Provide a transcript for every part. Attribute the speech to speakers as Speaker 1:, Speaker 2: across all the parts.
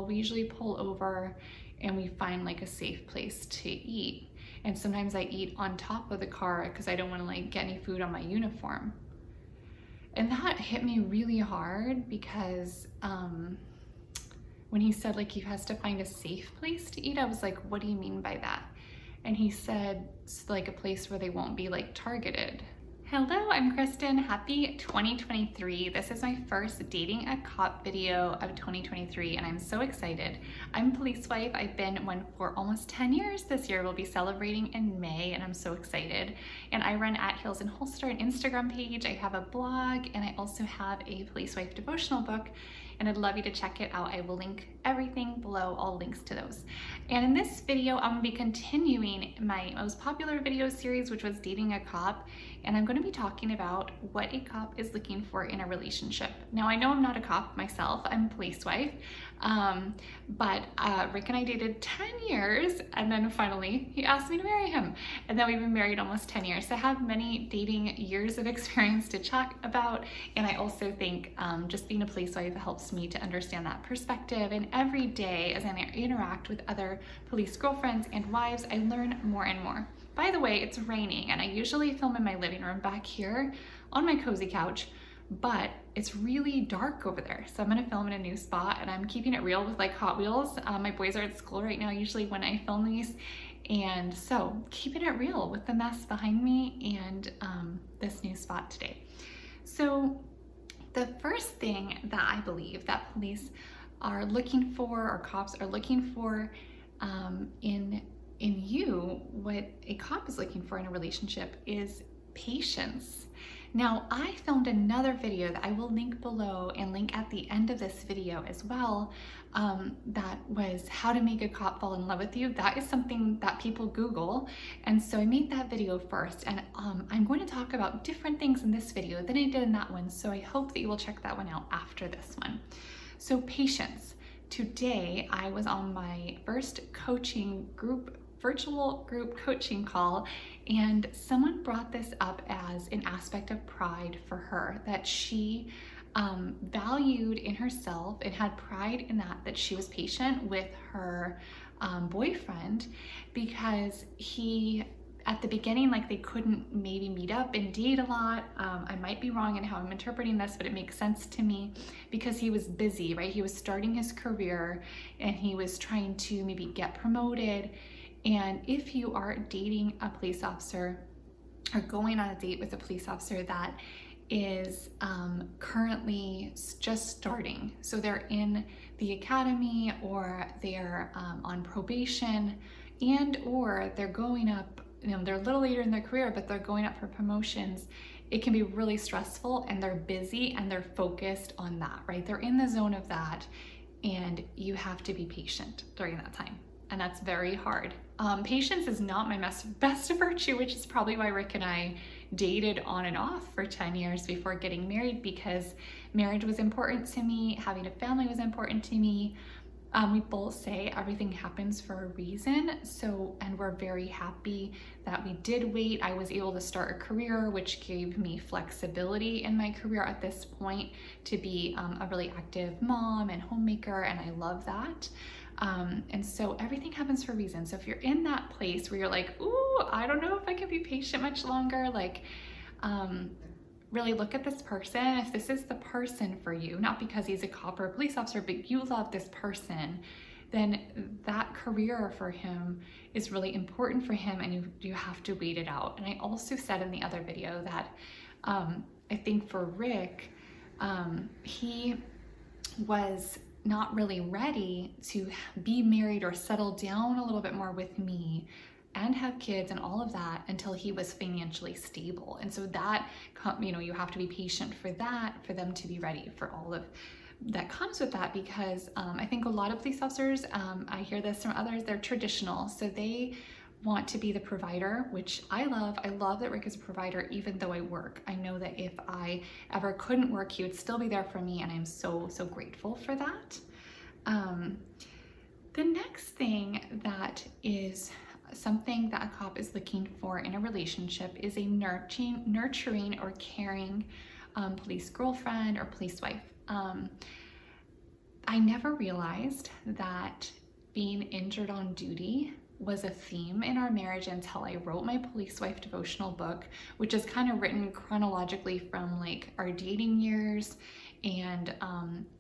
Speaker 1: well, we usually pull over and we find like a safe place to eat. And sometimes I eat on top of the car because I don't want to like get any food on my uniform. And that hit me really hard because when he said like he has to find a safe place to eat, I was like, what do you mean by that? And he said it's like a place where they won't be like targeted. Hello, I'm Kristen. Happy 2023. This is my first Dating a Cop video of 2023 and I'm so excited. I'm a police wife. I've been one for almost 10 years. This year we'll be celebrating in May and I'm so excited. And I run at Heels and Holster, an Instagram page. I have a blog and I also have a police wife devotional book and I'd love you to check it out. I will link everything below, all links to those. And in this video, I'm gonna be continuing my most popular video series, which was Dating a Cop. And I'm gonna be talking about what a cop is looking for in a relationship. Now, I know I'm not a cop myself, I'm a police wife, but Rick and I dated 10 years, and then finally he asked me to marry him. And then we've been married almost 10 years. So I have many dating years of experience to talk about. And I also think just being a police wife helps me to understand that perspective. And every day as I interact with other police girlfriends and wives, I learn more and more. By the way, it's raining and I usually film in my living room back here on my cozy couch, but it's really dark over there. So I'm gonna film in a new spot and I'm keeping it real with like Hot Wheels. My boys are at school right now, usually when I film these. And so keeping it real with the mess behind me and this new spot today. So the first thing that I believe that police are looking for, or cops are looking for in you, what a cop is looking for in a relationship is patience. Now, I filmed another video that I will link below and link at the end of this video as well, that was how to make a cop fall in love with you. That is something that people Google, and so I made that video first, and I'm going to talk about different things in this video than I did in that one, so I hope that you will check that one out after this one. So patience. Today, I was on my first virtual group coaching call, and someone brought this up as an aspect of pride for her, that she valued in herself and had pride in that she was patient with her boyfriend, because at the beginning, like they couldn't maybe meet up and date a lot. I might be wrong in how I'm interpreting this, but it makes sense to me because he was busy, right? He was starting his career and he was trying to maybe get promoted. And if you are dating a police officer or going on a date with a police officer that is currently just starting, so they're in the academy or they're on probation, and or they're going up, they're a little later in their career, but they're going up for promotions, it can be really stressful and they're busy and they're focused on that, right? They're in the zone of that, and you have to be patient during that time. And that's very hard. Patience is not my best virtue, which is probably why Rick and I dated on and off for 10 years before getting married, because marriage was important to me, having a family was important to me. We both say everything happens for a reason, and we're very happy that we did wait. I was able to start a career, which gave me flexibility in my career at this point to be a really active mom and homemaker, and I love that. And so everything happens for a reason. So if you're in that place where you're like, ooh, I don't know if I can be patient much longer, like, really look at this person. If this is the person for you, not because he's a cop or a police officer, but you love this person, then that career for him is really important for him, and you have to wait it out. And I also said in the other video that I think for Rick, he was not really ready to be married or settle down a little bit more with me and have kids and all of that until he was financially stable. And so that, you have to be patient for that, for them to be ready for all of that comes with that, because I think a lot of police officers, I hear this from others, they're traditional. So they want to be the provider, which I love. I love that Rick is a provider, even though I work. I know that if I ever couldn't work, he would still be there for me, and I'm so, so grateful for that. The next thing that is something that a cop is looking for in a relationship is a nurturing or caring police girlfriend or police wife. I never realized that being injured on duty was a theme in our marriage until I wrote my Police Wife devotional book, which is kind of written chronologically from like our dating years. And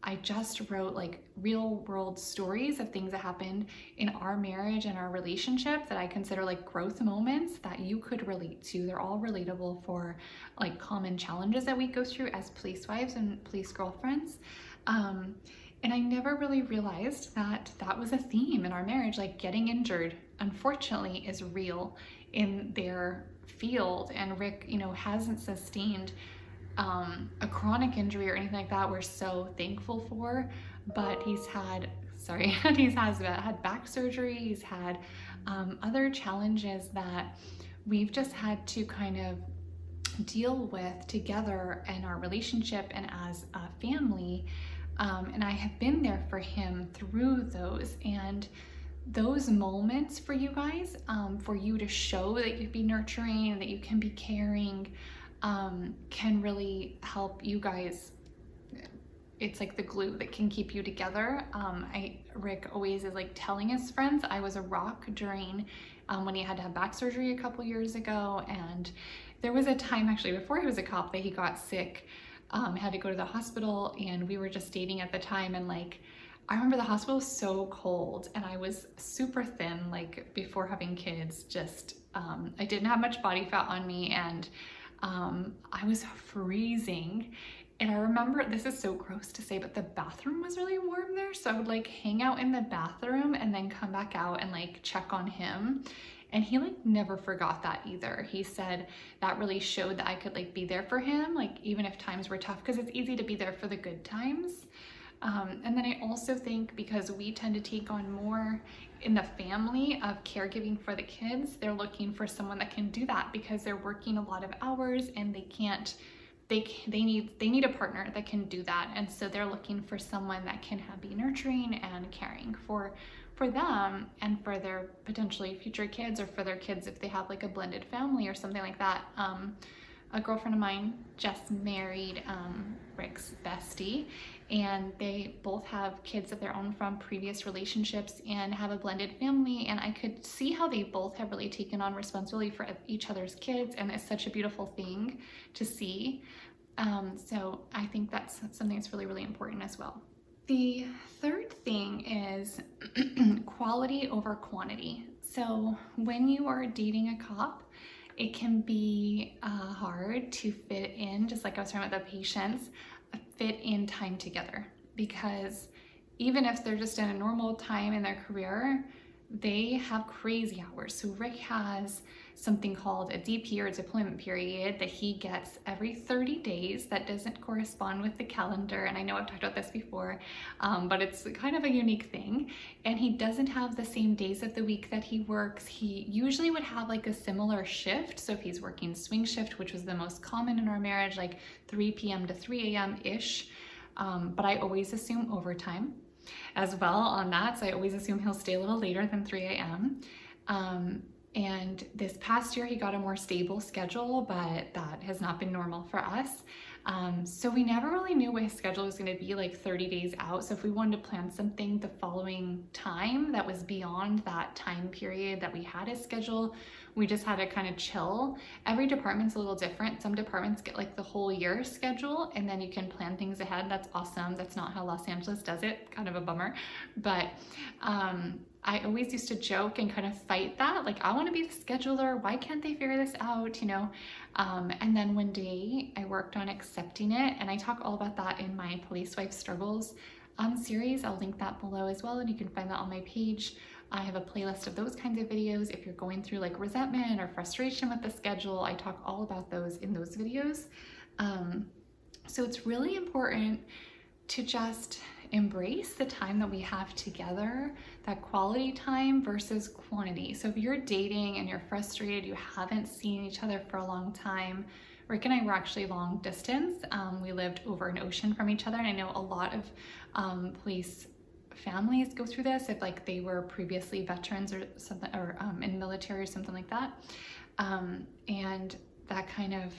Speaker 1: I just wrote like real world stories of things that happened in our marriage and our relationship that I consider like growth moments that you could relate to. They're all relatable for like common challenges that we go through as police wives and police girlfriends. And I never really realized that that was a theme in our marriage, like getting injured, unfortunately, is real in their field. And Rick, hasn't sustained a chronic injury or anything like that we're so thankful for, but he's had had back surgery, he's had other challenges that we've just had to kind of deal with together in our relationship and as a family. And I have been there for him through those, and those moments for you guys, for you to show that you can be nurturing, that you can be caring, can really help you guys. It's like the glue that can keep you together. Rick always is like telling his friends I was a rock during when he had to have back surgery a couple years ago, and there was a time actually before he was a cop that he got sick, had to go to the hospital, and we were just dating at the time, and like I remember the hospital was so cold and I was super thin, like before having kids, just I didn't have much body fat on me, and I was freezing. And I remember, this is so gross to say, but the bathroom was really warm there, so I would like hang out in the bathroom and then come back out and like check on him. And he like never forgot that either. He said that really showed that I could like be there for him, like even if times were tough, because it's easy to be there for the good times. And then I also think because we tend to take on more in the family of caregiving for the kids, they're looking for someone that can do that because they're working a lot of hours and they need a partner that can do that. And so they're looking for someone that can be nurturing and caring for them and for their potentially future kids, or for their kids if they have like a blended family or something like that. A girlfriend of mine just married Rick's bestie, and they both have kids of their own from previous relationships and have a blended family, and I could see how they both have really taken on responsibility for each other's kids, and it's such a beautiful thing to see. So I think that's something that's really, really important as well. The third thing is quality over quantity. So when you are dating a cop, it can be hard to fit in, just like I was talking about the patients, fit in time together, because even if they're just in a normal time in their career, they have crazy hours. So Rick has something called a DP, or deployment period, that he gets every 30 days that doesn't correspond with the calendar. And I know I've talked about this before, but it's kind of a unique thing. And he doesn't have the same days of the week that he works. He usually would have like a similar shift. So if he's working swing shift, which was the most common in our marriage, like 3 p.m. to 3 a.m.-ish. But I always assume overtime as well on that. So I always assume he'll stay a little later than 3 a.m. And this past year he got a more stable schedule, but that has not been normal for us. So we never really knew what his schedule was going to be like 30 days out. So if we wanted to plan something the following time that was beyond that time period that we had his schedule, we just had to kind of chill. Every department's a little different. Some departments get like the whole year schedule, and then you can plan things ahead. That's awesome. That's not how Los Angeles does it. Kind of a bummer. But I always used to joke and kind of fight that. Like, I want to be the scheduler. Why can't they figure this out? And then one day I worked on accepting it, and I talk all about that in my Police Wife Struggles series. I'll link that below as well, and you can find that on my page. I have a playlist of those kinds of videos. If you're going through like resentment or frustration with the schedule, I talk all about those in those videos. So it's really important to just embrace the time that we have together, that quality time versus quantity. So if you're dating and you're frustrated, you haven't seen each other for a long time. Rick and I were actually long distance. We lived over an ocean from each other, and I know a lot of police families go through this if like they were previously veterans or something, or in military or something like that. And that kind of,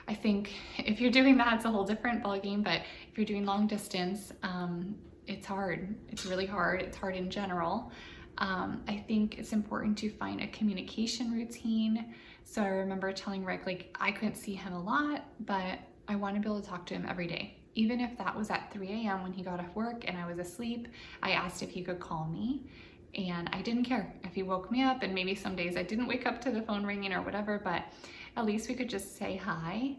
Speaker 1: I think if you're doing that, it's a whole different ballgame. But if you're doing long distance, it's hard. It's really hard. It's hard in general. I think it's important to find a communication routine. So I remember telling Rick, like, I couldn't see him a lot, but I want to be able to talk to him every day. Even if that was at 3 a.m. when he got off work and I was asleep, I asked if he could call me. And I didn't care if he woke me up, and maybe some days I didn't wake up to the phone ringing or whatever, but at least we could just say hi.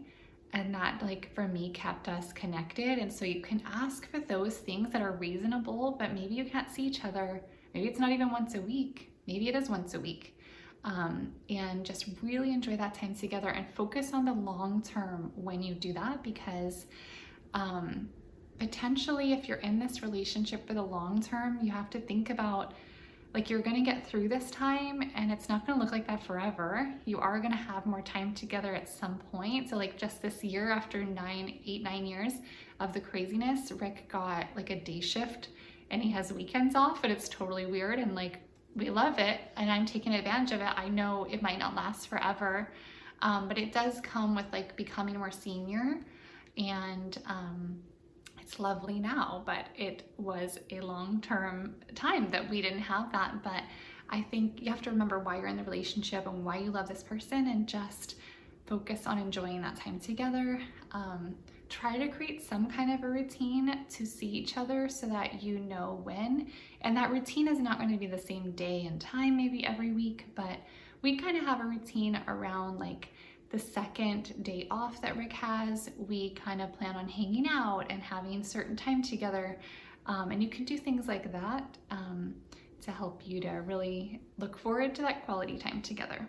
Speaker 1: And that, like, for me, kept us connected. And so you can ask for those things that are reasonable, but maybe you can't see each other. Maybe it's not even once a week. Maybe it is once a week. And just really enjoy that time together and focus on the long term when you do that, because potentially if you're in this relationship for the long term, you have to think about, like, you're going to get through this time and it's not going to look like that forever. You are going to have more time together at some point. So like just this year, after 9 years of the craziness, Rick got like a day shift and he has weekends off, and it's totally weird, and like we love it and I'm taking advantage of it. I know it might not last forever, but it does come with like becoming more senior, and it's lovely now, but it was a long-term time that we didn't have that. But I think you have to remember why you're in the relationship and why you love this person, and just focus on enjoying that time together. Try to create some kind of a routine to see each other so that you know when. And that routine is not going to be the same day and time maybe every week, but we kind of have a routine around like the second day off that Rick has. We kind of plan on hanging out and having certain time together. And you can do things like that to help you to really look forward to that quality time together.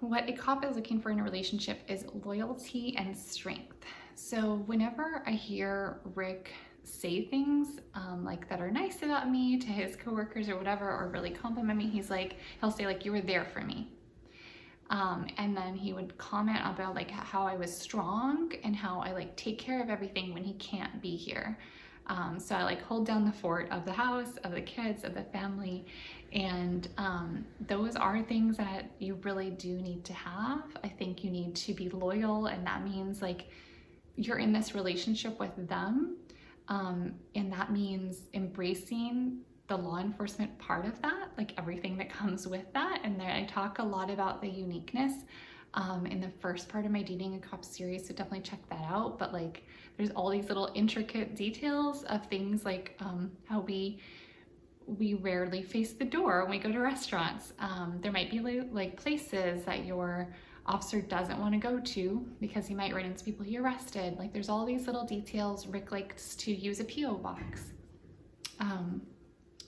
Speaker 1: What a cop is looking for in a relationship is loyalty and strength. So whenever I hear Rick say things like that are nice about me to his coworkers or whatever, or really compliment me, he'll say like, you were there for me. And then he would comment about like how I was strong and how I like take care of everything when he can't be here. So I like hold down the fort of the house, of the kids, of the family. And those are things that you really do need to have. I think you need to be loyal, and that means like you're in this relationship with them. And that means embracing the law enforcement part of that, like everything that comes with that. And there I talk a lot about the uniqueness in the first part of my Dating a Cop series, so definitely check that out. But like there's all these little intricate details of things like how we rarely face the door when we go to restaurants. There might be like places that your officer doesn't want to go to because he might run into people he arrested. Like there's all these little details. Rick likes to use a P.O. box.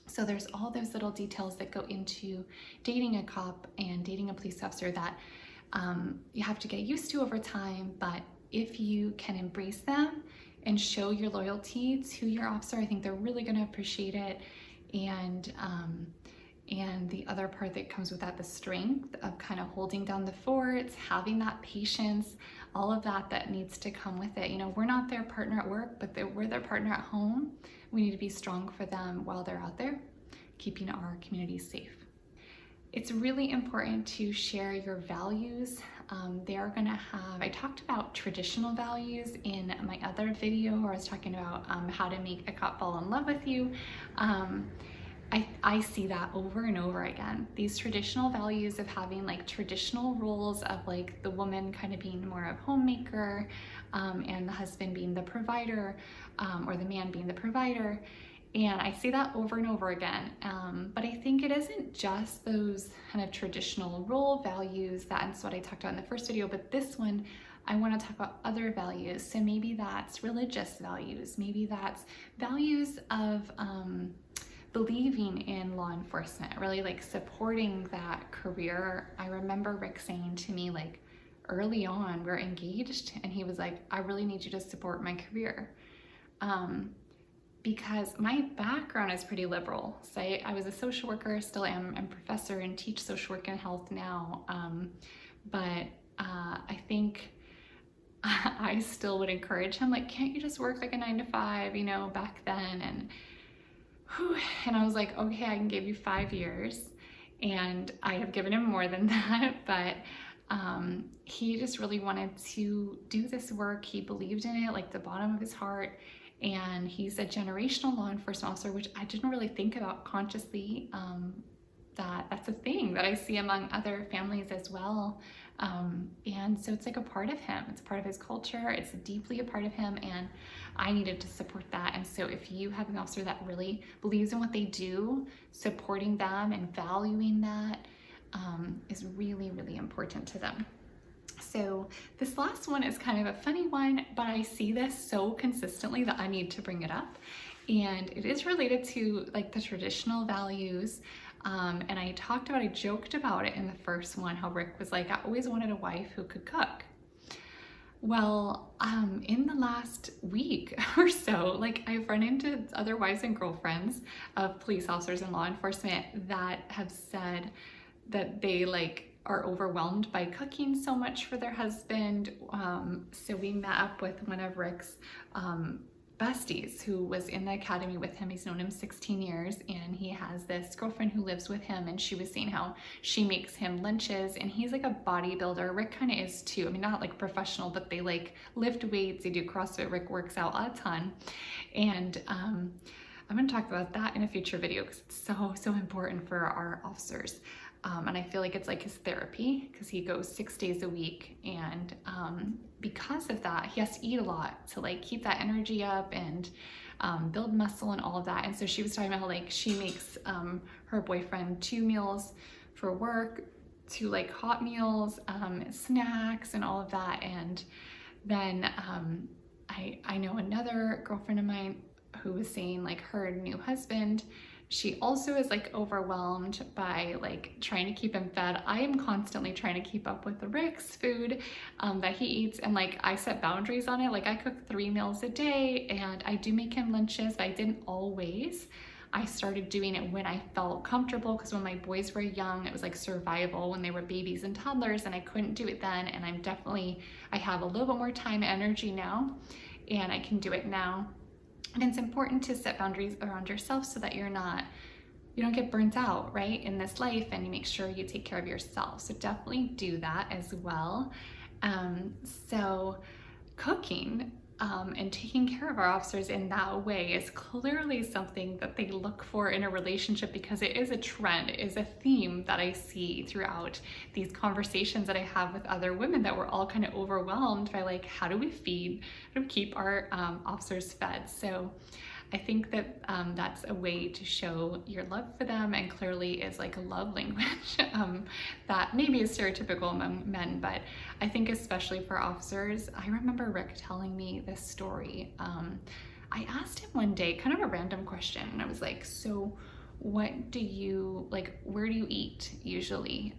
Speaker 1: So there's all those little details that go into dating a cop and dating a police officer that you have to get used to over time. But if you can embrace them and show your loyalty to your officer, I think they're really going to appreciate it. And the other part that comes with that, the strength of kind of holding down the forts, having that patience, all of that needs to come with it. You know, we're not their partner at work, but we're their partner at home. We need to be strong for them while they're out there, keeping our community safe. It's really important to share your values. They are gonna have, I talked about traditional values in my other video where I was talking about how to make a cop fall in love with you. I see that over and over again. These traditional values of having like traditional roles of like the woman kind of being more of homemaker and the husband being the provider, or the man being the provider. And I see that over and over again. But I think it isn't just those kind of traditional role values. That's what I talked about in the first video, but this one, I want to talk about other values. So maybe that's religious values. Maybe that's values of believing in law enforcement, really like supporting that career. I remember Rick saying to me like early on, we're engaged, and he was like, I really need you to support my career. Because my background is pretty liberal. So I was a social worker, still am, I'm a professor and teach social work and health now. But I think I still would encourage him, like, can't you just work like a 9 to 5, you know, back then? And I was like, okay, I can give you 5 years. And I have given him more than that, but he just really wanted to do this work. He believed in it, like the bottom of his heart. and he's a generational law enforcement officer, which I didn't really think about consciously, that that's a thing that I see among other families as well. And so it's like a part of him, it's a part of his culture, it's deeply a part of him, and I needed to support that. And so if you have an officer that really believes in what they do, supporting them and valuing that is really, really important to them. So this last one is kind of a funny one, but I see this so consistently that I need to bring it up. And it is related to like the traditional values. And I joked about it in the first one, how Rick was like, I always wanted a wife who could cook. Well, in the last week or so, like I've run into other wives and girlfriends of police officers and law enforcement that have said that they like are overwhelmed by cooking so much for their husband. So we met up with one of Rick's besties who was in the academy with him. He's known him 16 years, and he has this girlfriend who lives with him, and she was saying how she makes him lunches, and he's like a bodybuilder. Rick kind of is too. I mean, not like professional, but they like lift weights, they do CrossFit. Rick works out a ton. And I'm going to talk about that in a future video because it's so important for our officers. And I feel like it's like his therapy because he goes 6 days a week, and because of that he has to eat a lot to like keep that energy up and build muscle and all of that. And so she was talking about how like she makes her boyfriend 2 meals for work, 2 like hot meals, snacks and all of that. And then I know another girlfriend of mine who was saying like her new husband, she also is like overwhelmed by like trying to keep him fed. I am constantly trying to keep up with the Rick's food that he eats, and like I set boundaries on it. Like I cook 3 meals a day, and I do make him lunches, but I didn't always. I started doing it when I felt comfortable, because when my boys were young, it was like survival when they were babies and toddlers, and I couldn't do it then. And I have a little bit more time and energy now, and I can do it now. And it's important to set boundaries around yourself so that you don't get burnt out, right, in this life, and you make sure you take care of yourself. So definitely do that as well. So cooking and taking care of our officers in that way is clearly something that they look for in a relationship, because it is a trend, it is a theme that I see throughout these conversations that I have with other women, that we're all kind of overwhelmed by like, how do we keep our officers fed? So I think that that's a way to show your love for them, and clearly is like a love language that maybe is stereotypical among men, but I think especially for officers. I remember Rick telling me this story. I asked him one day, kind of a random question, and I was like, so what do you, like, where do you eat usually?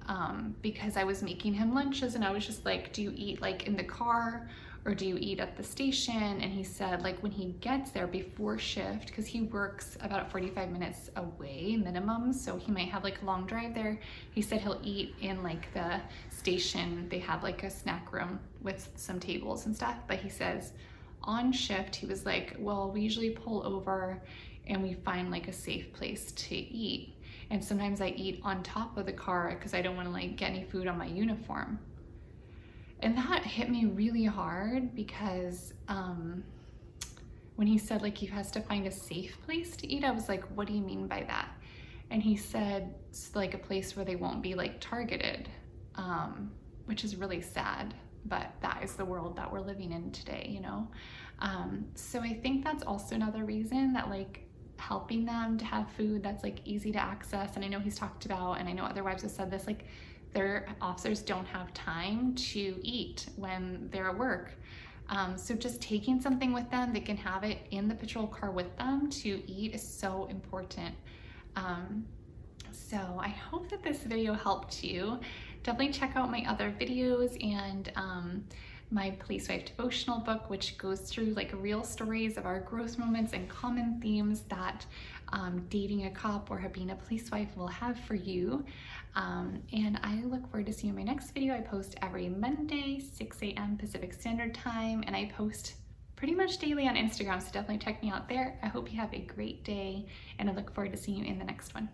Speaker 1: Because I was making him lunches, and I was just like, do you eat like in the car, or do you eat at the station? And he said like when he gets there before shift, because he works about 45 minutes away minimum, so he might have like a long drive there, he said he'll eat in like the station. They have like a snack room with some tables and stuff, but he says on shift, he was like, well, we usually pull over and we find like a safe place to eat, and sometimes I eat on top of the car because I don't want to like get any food on my uniform. And that hit me really hard, because when he said like he has to find a safe place to eat, I was like, what do you mean by that? And he said it's like a place where they won't be like targeted, which is really sad, but that is the world that we're living in today, you know? So I think that's also another reason that like helping them to have food that's like easy to access. And I know he's talked about, and I know other wives have said this, like their officers don't have time to eat when they're at work. So just taking something with them, they can have it in the patrol car with them to eat, is so important. So I hope that this video helped you. Definitely check out my other videos, and my Police Wife devotional book, which goes through like real stories of our growth moments and common themes that dating a cop or being a police wife will have for you. And I look forward to seeing you in my next video. I post every Monday, 6 a.m. Pacific Standard Time, and I post pretty much daily on Instagram, so definitely check me out there. I hope you have a great day, and I look forward to seeing you in the next one.